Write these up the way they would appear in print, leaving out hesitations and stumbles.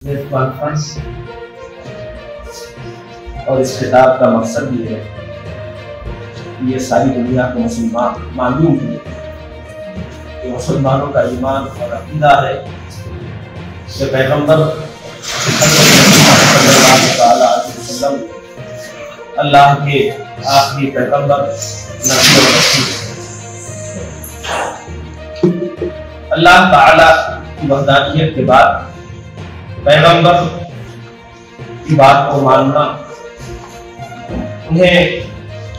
Conference اور اس خطاب کا مقصد یہ ہے کہ یہ ساری دنیا کو مسلمان معلوم ہے کہ مسلمانوں کا ایمان اور عقیدہ ہے کہ پیغمبر صلی اللہ علیہ وسلم اللہ کے آخری پیغمبر نبی اور رسول ہیں۔ اللہ تعالی کی وحدانیت کے بعد پیغمبر کی بات کو ماننا، انہیں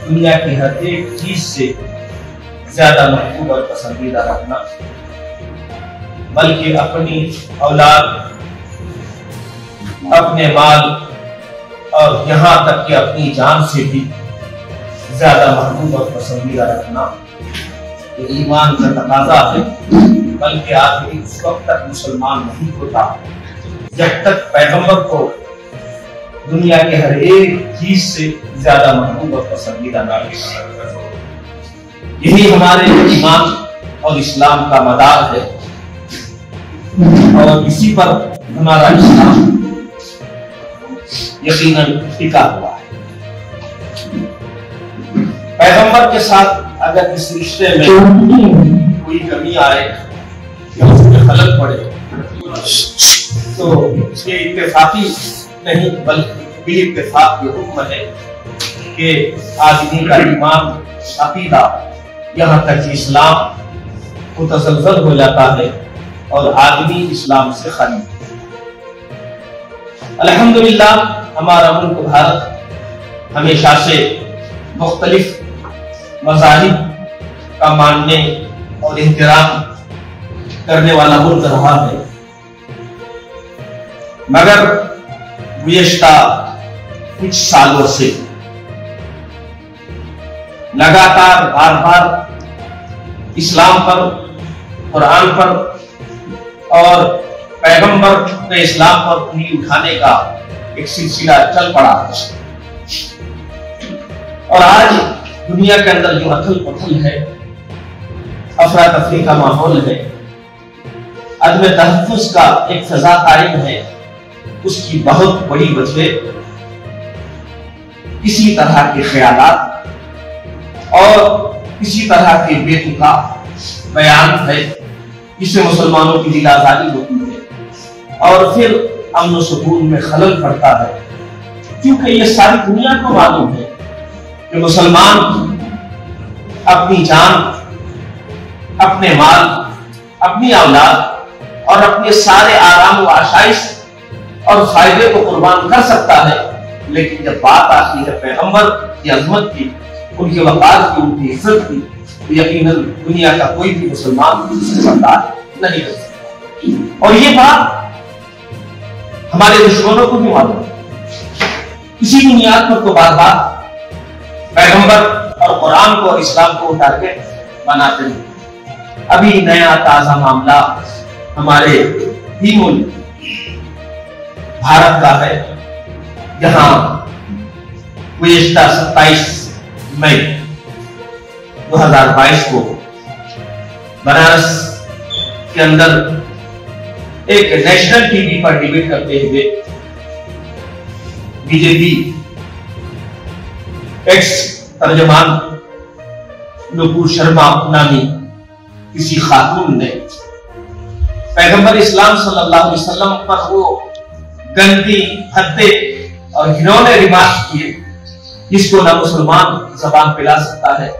دنیا کی ہر ایک چیز سے زیادہ محبوب اور پسندیدہ رکھنا، بلکہ اپنی اولاد، اپنے مال اور یہاں تک کہ اپنی جان سے بھی زیادہ محبوب اور پسندیدہ رکھنا یہ ایمان کا تقاضا ہے۔ بلکہ آدمی اس وقت تک مسلمان نہیں ہوتا جب تک پیغمبر کو دنیا کے ہر ایک چیز سے زیادہ محبوب اور پسندیدہ نہ لگے۔ یہی ہمارے ایمان اور اسلام کا مدار ہے اور اسی پر ہمارا اسلام یقیناً ٹکا ہوا ہے۔ پیغمبر کے ساتھ اگر اس رشتے میں کوئی کمی آئے یا اس میں خلل پڑے تو یہ اتفاقی نہیں بلکہ بے اتفاق یہ حکم ہے کہ آدمی کا ایمان، عقیدہ، یہاں تک کہ اسلام متزلزل ہو جاتا ہے اور آدمی اسلام سے خالی۔ الحمدللہ ہمارا ملک بھارت ہمیشہ سے مختلف مذاہب کا ماننے اور احترام کرنے والا ملک رہا ہے، مگر گزشتہ کچھ سالوں سے لگاتار بار بار اسلام پر، قرآن پر اور پیغمبر نے اسلام پر انگلی اٹھانے کا ایک سلسلہ چل پڑا ہے۔ اور آج دنیا کے اندر جو اتھل پتھل ہے، افراتفری کا ماحول ہے، عدم تحفظ کا ایک فضا قائم ہے، اس کی بہت بڑی وجہ کسی طرح کے خیالات اور کسی طرح کے بے تکا بیان ہے جس سے مسلمانوں کی دل آزاری ہوتی ہے اور پھر امن و سکون میں خلل پڑتا ہے، کیونکہ یہ ساری دنیا کو معلوم ہے کہ مسلمان اپنی جان، اپنے مال، اپنی اولاد اور اپنے سارے آرام و آشائش اور فائدے کو قربان کر سکتا ہے، لیکن جب بات آتی ہے پیغمبر کی عظمت کی، ان کے وقار کی، ان کی عزت کی، تو یقیناً دنیا کا کوئی بھی مسلمان اس سے برداشت نہیں کر سکتا۔ اور یہ بات ہمارے دشمنوں کو بھی معلوم ہے، اسی بنیاد پر تو بار بار پیغمبر اور قرآن کو اور اسلام کو اٹھا کے بناتے ہیں۔ ابھی نیا تازہ معاملہ ہمارے ہی ملک بھارت کا ہے، جہاں گزشتہ 27 مئی 2022 کو بنارس کے اندر ایک نیشنل ٹی وی پر ڈیبیٹ کرتے ہوئے بی جے پی ایکس ترجمان نپور شرما نامی کسی خاتون نے پیغمبر اسلام صلی اللہ علیہ وسلم پر وہ گندی، بھدے اور گھنونے ریمارک کیے جس کو نہ مسلمان زبان پہ لا سکتا ہے،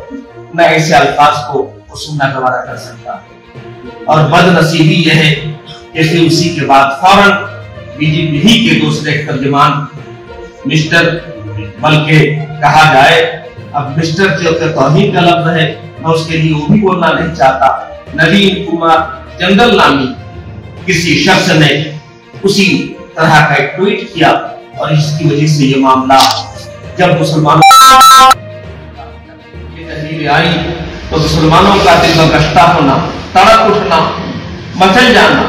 نہ ایسے الفاظ کو سننا گوارا کر سکتا ہے۔ اور بد نصیبی یہ ہے کہ اسی کے بعد فوراً بی جے پی ہی کے دوسرے ترجمان مسٹر، بلکہ کہا جائے اب مسٹر جو کہ توہین کا لفظ ہے، میں اس کے لیے وہ بھی بولنا نہیں چاہتا، نوین کمار جنگل نامی کسی شخص نے اسی طرح کا ایک ٹویٹ کیا، اور اس کی وجہ سے یہ معاملہ جب مسلمانوں کی تحریریں آئی تو مسلمانوں کا دل میں گشتہ ہونا، تڑپ اٹھنا، مچل جانا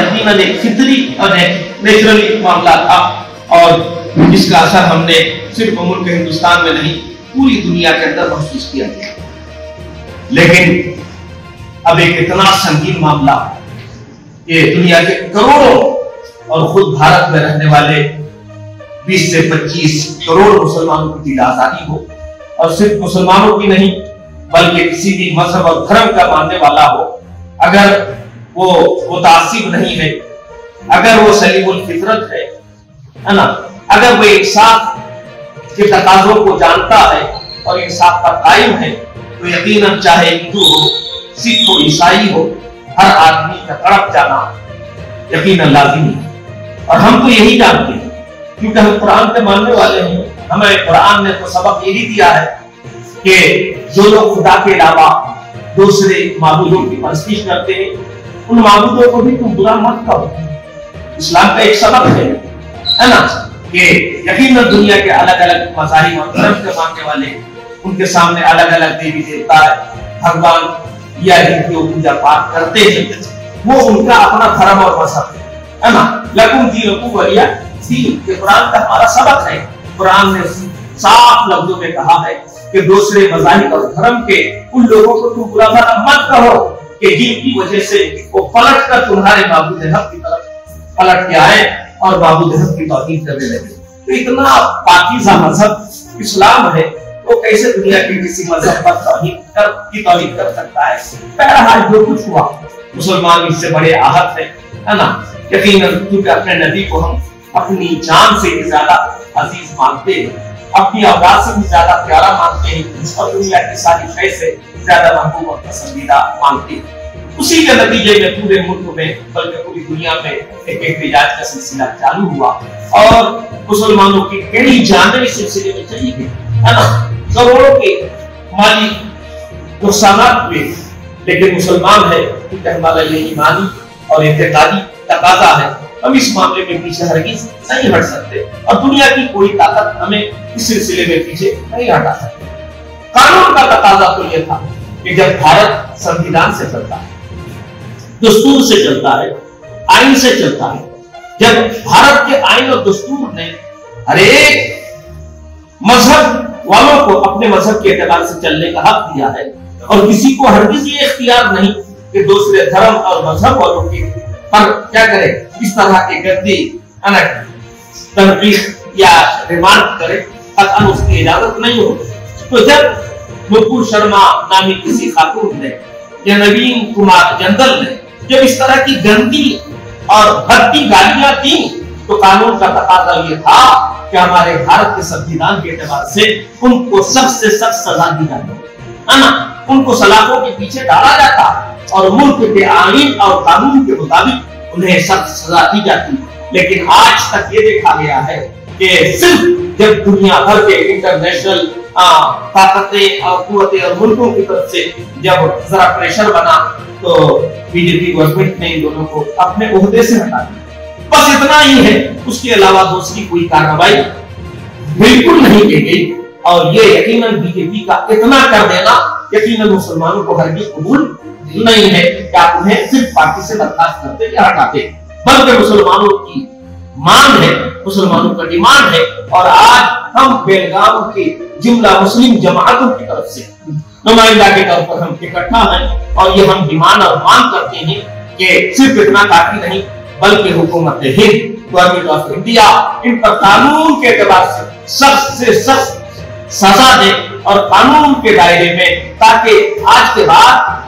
یقیناً ایک فطری اور ایک نیچرلی معاملہ تھا، اور جس کا اثر ہم نے صرف ملک ہندوستان میں نہیں پوری دنیا کے اندر محسوس کیا۔ لیکن اب ایک اتنا سنگین معاملہ کہ دنیا کے کروڑوں اور خود بھارت میں رہنے والے 20 سے 25 کروڑ مسلمانوں کی دل آزادی ہو، اور صرف مسلمانوں کی نہیں بلکہ کسی بھی مذہب اور دھرم کا ماننے والا ہو، اگر وہ متعصب نہیں ہے، اگر وہ سلیم الفطرت ہے نا، اگر وہ انصاف کے تقاضوں کو جانتا ہے اور انصاف پر قائم ہے، تو یقیناً چاہے ہندو ہو، سکھ ہو، عیسائی ہو، ہر آدمی کا تڑپ جانا یقیناً لازمی ہے۔ اور ہم تو یہی جانتے ہیں کیونکہ ہم قرآن کے ماننے والے ہیں۔ ہمیں قرآن نے تو سبق یہی دیا ہے کہ جو لوگ خدا کے علاوہ دوسرے معبودوں کی پرستش کرتے ہیں ان معبودوں کو بھی تم برا مت کرو۔ اسلام کا ایک سبق ہے نا کہ یقیناً دنیا کے الگ الگ مذاہب اور دھرم کے ماننے والے ان کے سامنے الگ الگ دیوی دیوتا بھگوان یا جن کی پوجا پاٹ کرتے ہیں، وہ ان کا اپنا دھرم اور مذہب ہے نا۔ لکم دینکم ولی دین، یہ قرآن کا ہمارا سبق ہے۔ قرآن نے صاف لفظوں میں کہا ہے کہ دوسرے مذاہب اور دھرم کے ان لوگوں کو تم برا بھلا مت کہو کہ جن کی وجہ سے وہ پلٹ کر تمہارے معبود حق کی طرف پلٹ کے آئے اور معبود حق کی توہین کرنے لگے۔ تو اتنا پاکیزہ مذہب اسلام ہے، وہ کیسے دنیا کے کسی مذہب پر توہین کر سکتا ہے؟ بہرحال جو کچھ ہوا مسلمان اس سے بڑے آہت ہے نا۔ یقیناً کیونکہ اپنے نبی کو ہم اپنی جان سے بھی زیادہ عزیز مانتے ہیں، اپنی اولاد سے بھی زیادہ پیارا مانتے ہیں، اور دنیا کی ساری شے سے زیادہ محبوب اور پسندیدہ مانتے ہیں۔ اسی کے نتیجے میں پورے ملک میں بلکہ پوری دنیا میں ایک احتجاج کا سلسلہ چالو ہوا اور مسلمانوں کی کئی جانیں اس سلسلے میں چلی گئی ہے نا۔ کروڑوں کے مالی نقصانات ہوئے، لیکن مسلمان ہے کیونکہ ہمارا یہ ایمانی اور اعتقادی تقاضا ہے، ہم اس معاملے میں پیچھے ہرگز نہیں ہٹ سکتے، اور دنیا کی کوئی طاقت ہمیں اس سلسلے میں پیچھے نہیں ہٹا سکتی۔ قانون کا تقاضا تو یہ تھا کہ جب بھارت سنویدھان سے چلتا ہے، دستور سے چلتا ہے، آئین سے چلتا ہے، جب بھارت کے آئین اور دستور نے ہر ایک مذہب والوں کو اپنے مذہب کے اعتبار سے چلنے کا حق دیا ہے، اور کسی کو ہرگز یہ اختیار نہیں کہ دوسرے دھرم اور مذہب والوں کی پر کیا کرے، اس طرح کے گندی تنقید یا ریمارک کرے، قطعاً اس کی اجازت نہیں ہو۔ تو جب نپور شرما نامی کسی خاتون نے یا نوین کمار جندل نے جب اس طرح کی گندی اور بھدی گالیاں دیں تو قانون کا تقاضا یہ تھا کہ ہمارے بھارت کے سنویدھان کے اعتبار سے ان کو سخت سے سخت سزا دی جاتی ہے نا، ان کو سلاخوں کے پیچھے ڈالا جاتا اور ملک کے آئین اور قانون کے مطابق انہیں سخت سزا دی جاتی۔ لیکن آج تک یہ دیکھا گیا ہے کہ صرف جب دنیا بھر کے انٹرنیشنل طاقتیں اور قوتیں اور ملکوں کی طرف سے جب ذرا پریشر بنا تو بی جے پی گورنمنٹ نے ان دونوں کو اپنے عہدے سے ہٹا دیا۔ بس اتنا ہی ہے، اس کے علاوہ دوسری کوئی کارروائی بالکل نہیں کی گئی، اور یہ یقیناً بی جے پی کا اتنا کر دینا یقیناً مسلمانوں کو ہرگز قبول نہیں ہے کہ آپ انہیں صرف پارٹی سے برخاست کرتے یا ہٹاتے، بلکہ مسلمانوں کی مانگ ہے، مسلمانوں کا ڈیمانڈ ہے، اور آج ہم بیلگام کی جملہ مسلم جماعتوں کی طرف سے نمائندہ کے طور پر ہم اکٹھا ہیں، اور یہ ہم ڈیمانڈ اور مانگ کرتے ہیں کہ صرف اتنا کافی نہیں بلکہ حکومت ہند، گورنمنٹ آف انڈیا ان پر قانون کے اعتبار سے سخت سے سخت سزا دے اور قانون کے دائرے میں، تاکہ آج کے بعد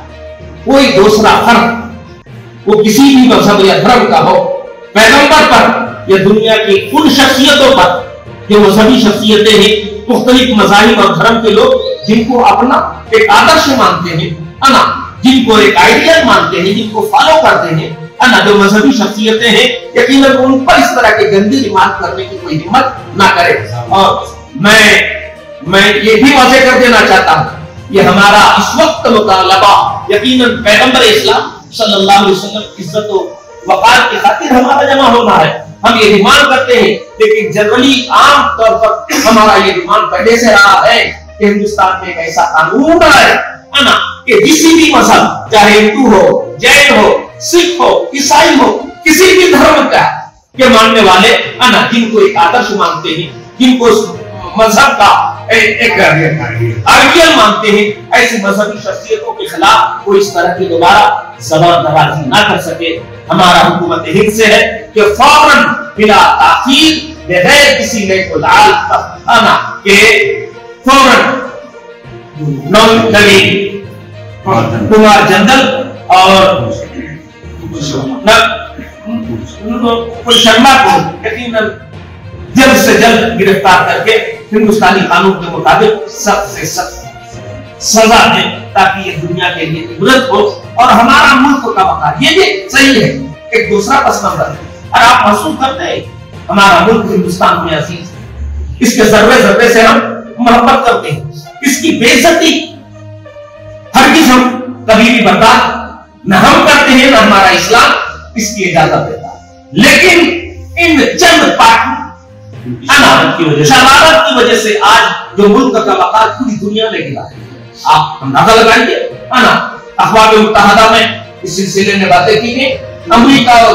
کوئی دوسرا فرق وہ کسی بھی مذہب یا دھرم کا ہو، پیغمبر پر یا دنیا کی ان شخصیتوں پر جو مذہبی شخصیتیں ہیں، مختلف مذاہب اور دھرم کے لوگ جن کو اپنا ایک آدرش مانتے ہیں نا، جن کو ایک آئیڈیل مانتے ہیں، جن کو فالو کرتے ہیں نا، جو مذہبی شخصیتیں ہیں، یقیناً ان پر اس طرح کے گندی ریمارک کرنے کی کوئی ہمت نہ کرے۔ اور میں یہ بھی واضح کر دینا چاہتا ہوں، یہ ہمارا اس وقت مطالبہ یقیناً پیغمبر اسلام صلی اللہ علیہ وسلم کی عزت و وقار کی خاطر ہمارا جمع ہونا ہے، ہم یہ ڈیمانڈ کرتے ہیں، لیکن جنرلی عام طور پر ہمارا یہ ڈیمانڈ پہلے سے رہا ہے کہ ہندوستان میں ایک ایسا قانون آئے نا کہ کسی بھی مذہب، چاہے ہندو ہو، جین ہو، سکھ ہو، عیسائی ہو، کسی بھی دھرم کا کے ماننے والے نا، جن کو ایک آدرش مانتے ہیں، جن کو مذہب کا ایک آئیڈیل مانتے ہیں، ایسی مذہبی شخصیتوں کے خلاف وہ اس طرح کی دوبارہ زبان درازی نہ کر سکے۔ ہمارا حکومت ہند سے ہے کہ فوراً بلا تاخیر بغیر کسی نیک و لعال خانہ کے فوراً نوین کمار جنرل اور شرما کو یقیناً جلد سے جلد گرفتار کر کے ہندوستانی قانون کے مطابق سخت سے سخت سزا دے تاکہ یہ دنیا کے لیے عبرت ہو اور ہمارا ملک کا وقار. یہ بھی صحیح ہے ایک دوسرا پس منظر ہے اور آپ محسوس کرتے ہیں ہمارا ملک ہندوستان میں عزیز ہے, اس کے ذرے ذرے سے ہم محبت کرتے ہیں, اس کی بے عزتی ہرگز ہم کبھی بھی برداشت نہ ہم کرتے ہیں نہ ہمارا اسلام اس کی اجازت دیتا ہے. لیکن ان چند پارٹی شرارت کی وجہ سے آج جو ملک کا وقار پوری دنیا میں گرا ہے. آپ اندازہ لگائیے اقوام متحدہ میں اس سلسلے میں باتیں کی گئی, امریکہ اور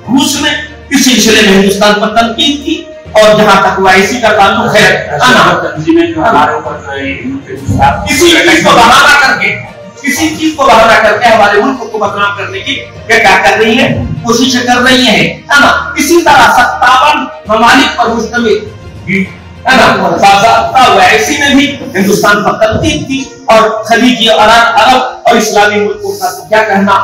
روس میں اس سلسلے میں ہندوستان پر تنقید کی, اور جہاں تک وائسی کا تعلق ہے کسی چیز کو بہانہ کر کے ہمارے ملک کو بدنام کرنے کی کیا کر رہی ہے, کوششیں کر رہی ہیں. اسی طرح 57 ممالک پر مشتمل وائسی نے بھی ہندوستان پر تنقید کی, اور خلیجی عرب اور اسلامی ملکوں کا تو کیا کہنا,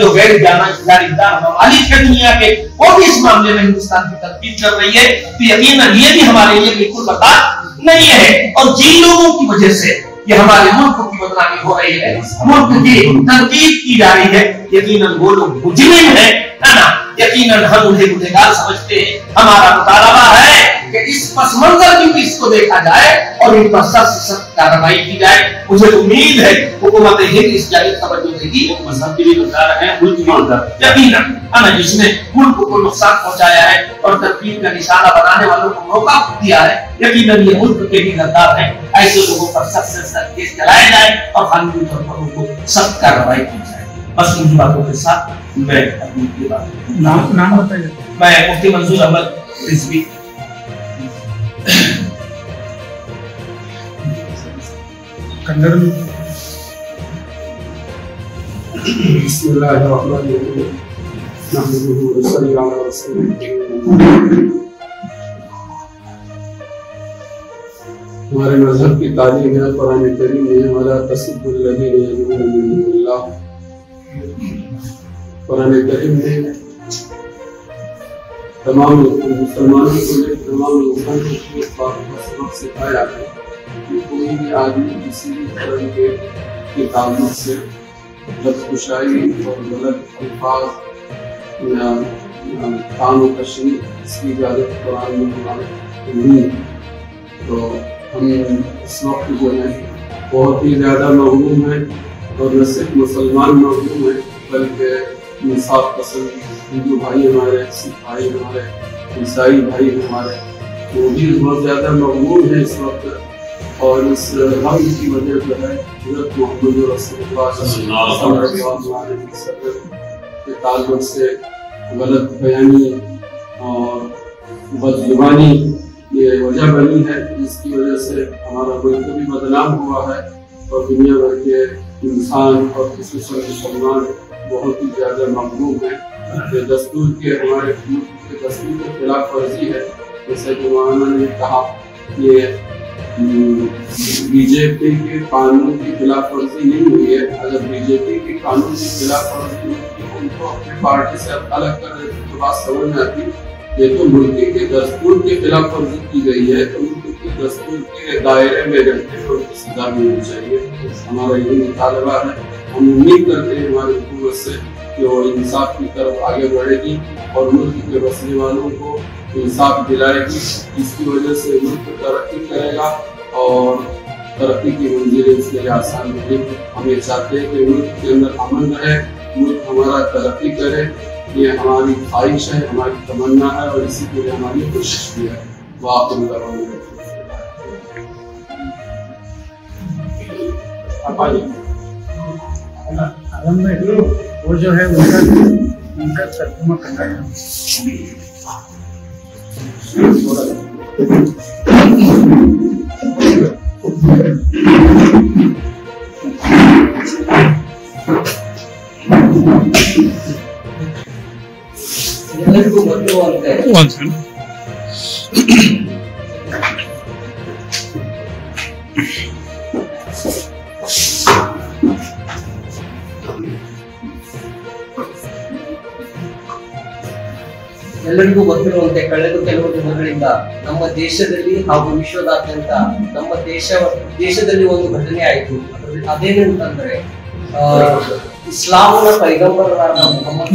جو غیر جانبدار ممالک ہے دنیا کے وہ بھی اس معاملے میں ہندوستان کی تنقید کر رہی ہے. تو یقیناً یہ بھی ہمارے لیے بالکل بات نہیں ہے, اور جن لوگوں کی وجہ سے یہ ہمارے ملک کی بدنامی ہو رہی ہے, ملک کی تنقید کی جا رہی ہے, یقیناً وہ لوگ مجرم ہیں. یقیناً ہم انہیں گنہگار سمجھتے ہیں. ہمارا مطالبہ ہے کہ اس پس منظر کی بھی اس کو دیکھا جائے اور ان پر سخت سے سخت کارروائی کی جائے. مجھے امید ہے حکومت ہند اس جانب توجہ دے گی. مذہب کی بھی گزار ہے, ملک کی گزار یقیناً جس نے ملک کو نقصان پہنچایا ہے اور تنقید کا نشانہ بنانے والوں کو موقع دیا ہے, یقیناً یہ ملک کے بھی غدار ہیں. ایسے لوگوں پر سخت سے سخت کیس چلائے جائے اور قانونی طور پر ان کو سخت کارروائی کی جائے. بس ان باتوں کے ساتھ میں اپنی بات نام بتائیے. میں مفتی منظور احمد رضوی. بسم اللہ الرحمن الرحیم. نحمده ونصلي على رسوله الكريم. ہمارے مذہب کی تعلیم ہے, قرآن کریم میں وَلَا تَسُبُّوا الَّذِينَ يَدْعُونَ مِن دُونِ اللَّهِ. قرآن کریم میں تمام مسلمانوں کو تمام لوگوں کو اس بات کا سبق سکھایا ہے کہ کوئی بھی آدمی کسی بھی طرح کے تعلق سے بدخشائی اور غلط الفاظ یا کان و تشریح اس کی اجازت قرآن میں نہیں. تو ہم اس وقت جو ہے بہت ہی زیادہ مغروم ہیں, اور نہ صرف مسلمان مغروم ہیں بلکہ انصاف پسند ہندو بھائی ہمارے, سکھ بھائی ہمارے, عیسائی بھائی ہمارے, وہ بھی بہت زیادہ مغروم ہیں اس وقت. اور اس غم کی وجہ جو ہے حضرت محمد رسول اللہ صلی اللہ علیہ وسلم کے تعلق سے غلط بیانی اور بدزبانی یہ وجہ بنی ہے, جس کی وجہ سے ہمارا ملک بھی بدنام ہوا ہے, اور دنیا بھر کے انسان اور خصوصاً مسلمان بہت ہی زیادہ مغروم ہیں. یہ دستور کے ہمارے ملک کے دستور کے خلاف ورزی ہے. جیسے کہ مولانا نے کہا یہ بی جے پی کے قانون کی خلاف ورزی نہیں ہوئی ہے. اگر بی جے پی کے قانون کی خلاف ورزی ہوئی تو ان کو اپنی پارٹی سے الگ کر دیتے تو بات سمجھ میں آتی. یہ تو ملک کے دستور کی خلاف ورزی کی گئی ہے, تو ملک کے دستور کے دائرے میں رہتے ہیں اور اس کی سزا بھی ہونی چاہیے. ہمارا یہی مطالبہ ہے. ہم امید کرتے ہیں ہماری حکومت سے کہ وہ انصاف کی طرف آگے بڑھے گی اور ملک کے بسنے والوں کو انصاف دلائے گی, جس کی وجہ سے ملک ترقی کرے گا اور ترقی کی منزلیں اس کے لیے آسان ہوگی. ہم یہ چاہتے ہیں کہ ملک کے اندر امن رہے, ملک ہمارا ترقی کرے. یہ ہماری خواہش ہے, ہماری تمنا ہے, اور اسی کے لیے ہماری کوشش بھی ہے. وہ جو ہے ان کا ترجمہ کرنا ہے. ಗೊತ್ತಿರುವಂತೆ ಎಲ್ಲರಿಗೂ ಗೊತ್ತಿರುವಂತೆ ಕಳೆದ ಕೆಲವು ದಿನಗಳಿಂದ ನಮ್ಮ ದೇಶದಲ್ಲಿ ಹಾಗೂ ವಿಶ್ವದಾದ್ಯಂತ ನಮ್ಮ ದೇಶದಲ್ಲಿ ಒಂದು ಘಟನೆ ಆಯಿತು. ಅದೇನಂತಂದ್ರೆ ಇಸ್ಲಾಂನ ಪೈಗಂಬರರಾದ ಮುಹಮ್ಮದ್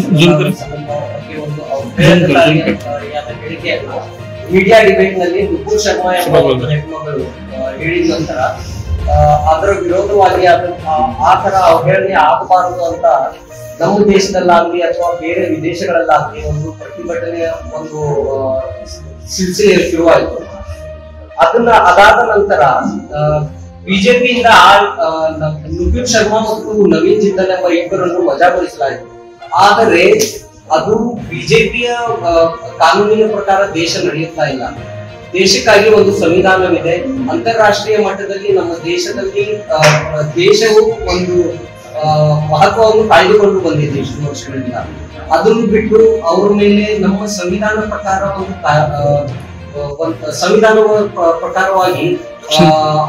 ಬಗ್ಗೆ ಒಂದು ಅವಹೇಳನಕಾರಿಯಾದ ಹೇಳಿಕೆಯನ್ನು ಮೀಡಿಯಾ ಡಿಬೇಟ್ ನಲ್ಲಿ ನುಪುರ್ ಶರ್ಮಾ ಎಂಬ ಹೆಣ್ಮಗಳು ಹೇಳಿದ ನಂತರ ಅದರ ವಿರೋಧವಾಗಿ ಆ ತರ ಅವಹೇಳನೆ ಆಗಬಾರದು ಅಂತ ನಮ್ಮ ದೇಶದಲ್ಲಾಗ್ಲಿ ಅಥವಾ ಬೇರೆ ವಿದೇಶಗಳಲ್ಲಾಗ್ಲಿ ಒಂದು ಪ್ರತಿಭಟನೆಯ ಒಂದು ಸಿಲ್ಸಿಲೆ ಶುರುವಾಯಿತು. ಅದಾದ ನಂತರ ಬಿಜೆಪಿಯಿಂದ ನುಪುರ್ ಶರ್ಮಾ ಮತ್ತು ನವೀನ್ ಜಿಂದಾಲ್ ಎಂಬ ಇಬ್ಬರನ್ನು ವಜಾಗೊಳಿಸಲಾಯಿತು. ಆದರೆ ಅದು ಬಿಜೆಪಿಯ ಕಾನೂನಿನ ಪ್ರಕಾರ ದೇಶ ನಡೆಯುತ್ತಾ ಇಲ್ಲ. ದೇಶಕ್ಕಾಗಿ ಒಂದು ಸಂವಿಧಾನವಿದೆ. ಅಂತಾರಾಷ್ಟ್ರೀಯ ಮಟ್ಟದಲ್ಲಿ ನಮ್ಮ ದೇಶದಲ್ಲಿ ದೇಶವು ಒಂದು ಮಹತ್ವವನ್ನು ಕಾಯ್ದುಕೊಂಡು ಬಂದಿದೆ ಇಷ್ಟು ವರ್ಷಗಳಿಂದ. ಅದನ್ನು ಬಿಟ್ಟು ಅವರ ಮೇಲೆ ನಮ್ಮ ಸಂವಿಧಾನ ಪ್ರಕಾರ ಸಂವಿಧಾನದ ಪ್ರಕಾರವಾಗಿ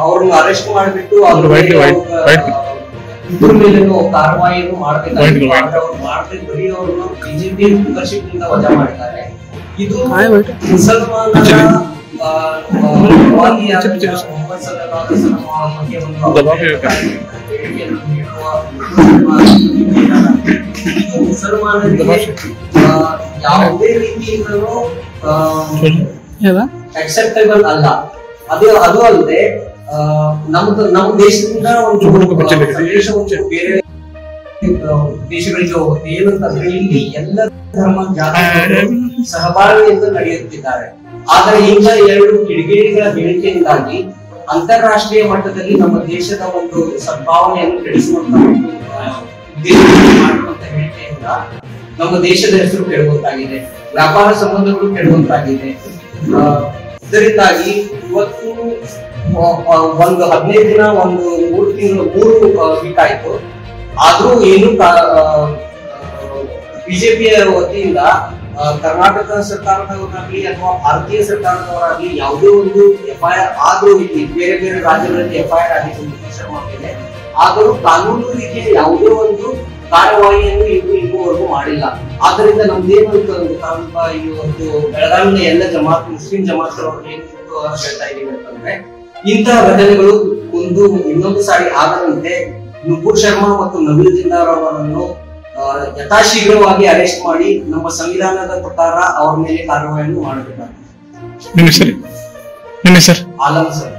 ಅವ್ರನ್ನ ಅರೆಸ್ಟ್ ಮಾಡಿಬಿಟ್ಟು ಇಬ್ಬರ ಮೇಲೇನು ಕಾರ್ಯವಾಹಿಯನ್ನು ಮಾಡಬೇಕಾದ್ರೆ ಅವ್ರು ಮಾಡದೆ ಬರೀ ಅವ್ರನ್ನ ಬಿಜೆಪಿ ಮೆಂಬರ್ಶಿಪ್ ನಿಂದ ವಜಾ ಮಾಡಿದ್ದಾರೆ. ಇದು ಮುಸಲ್ಮಾನರ ಯಾವುದೇ ರೀತಿಯಿಂದಲೂ ಅಕ್ಸೆಪ್ಟೇಬಲ್ ಅಲ್ಲ. ಅದು ಅಲ್ಲದೆ ನಮ್ಮ ದೇಶದಿಂದ ಒಂದು ಬೇರೆ ದೇಶಗಳಿಗೆ ಹೋಗುತ್ತೆ. ಏನಂತಂದ್ರೆ ಇಲ್ಲಿ ಎಲ್ಲ ಧರ್ಮ ಜಾತಿಗಳು ಸಹಬಾಳ್ವೆಯಿಂದ ನಡೆಯುತ್ತಿದ್ದಾರೆ. ಆದರೆ ಈಗ ಎರಡು ಕಿಡಿಗೇಡಿಗಳ ಹೇಳಿಕೆಯಿಂದಾಗಿ ಅಂತಾರಾಷ್ಟ್ರೀಯ ಮಟ್ಟದಲ್ಲಿ ನಮ್ಮ ದೇಶದ ಒಂದು ಸದ್ಭಾವನೆಯನ್ನು ಕೆಡಿಸುವಂತ ಮಾಡುವಂತ ಹೇಳಿಕೆಯಿಂದ ನಮ್ಮ ದೇಶದ ಹೆಸರು ಕೆಡುವಂತಾಗಿದೆ, ವ್ಯಾಪಾರ ಸಂಬಂಧಗಳು ಕೆಡುವಂತಾಗಿದೆ. ಇದರಿಂದಾಗಿ ಇವತ್ತು ಒಂದು 15 ದಿನ, ಒಂದು 3 ತಿಂಗಳು, 3 ವೀಕ್ ಆಯ್ತು. ಆದ್ರೂ ಏನು ಬಿಜೆಪಿಯ ವತಿಯಿಂದ ಕರ್ನಾಟಕ ಸರ್ಕಾರದವರಾಗ್ಲಿ ಅಥವಾ ಭಾರತೀಯ ಸರ್ಕಾರದವರಾಗ್ಲಿ ಯಾವುದೇ ಒಂದು FIR ಆದ್ರೂ ಇಲ್ಲಿ ಬೇರೆ ಬೇರೆ ರಾಜ್ಯಗಳಲ್ಲಿ FIR ಆಗಿತ್ತು ನುಪುರ್ ಶರ್ಮಾ ಮೇಲೆ. ಆದರೂ ಕಾನೂನು ರೀತಿಯ ಯಾವುದೇ ಒಂದು ಕಾರ್ಯವಾಹಿಯನ್ನು ಇದುವರೆಗೂ ಮಾಡಿಲ್ಲ. ಆದ್ದರಿಂದ ನಮ್ದೇನು ಇವತ್ತು ಬೆಳಗಾವಿನ ಎಲ್ಲ ಮುಸ್ಲಿಂ ಜಮಾತ್ಗಳವರು ಏನು ಹೇಳ್ತಾ ಇದೀವಿ ಅಂತಂದ್ರೆ, ಇಂತಹ ಘಟನೆಗಳು ಇನ್ನೊಂದು ಸಾರಿ ಆಗದಂತೆ ನುಪುರ್ ಶರ್ಮಾ ಮತ್ತು ನವೀನ್ ಜಿಂದಾಲ್ ಅವರನ್ನು ಯಥಾಶೀಘ್ರವಾಗಿ ಅರೆಸ್ಟ್ ಮಾಡಿ ನಮ್ಮ ಸಂವಿಧಾನದ ಪ್ರಕಾರ ಅವರ ಮೇಲೆ ಕಾರ್ಯವಾಹಿಯನ್ನು ಮಾಡಬೇಕಾಗಿದೆ. ಆಲಂ ಸರ್.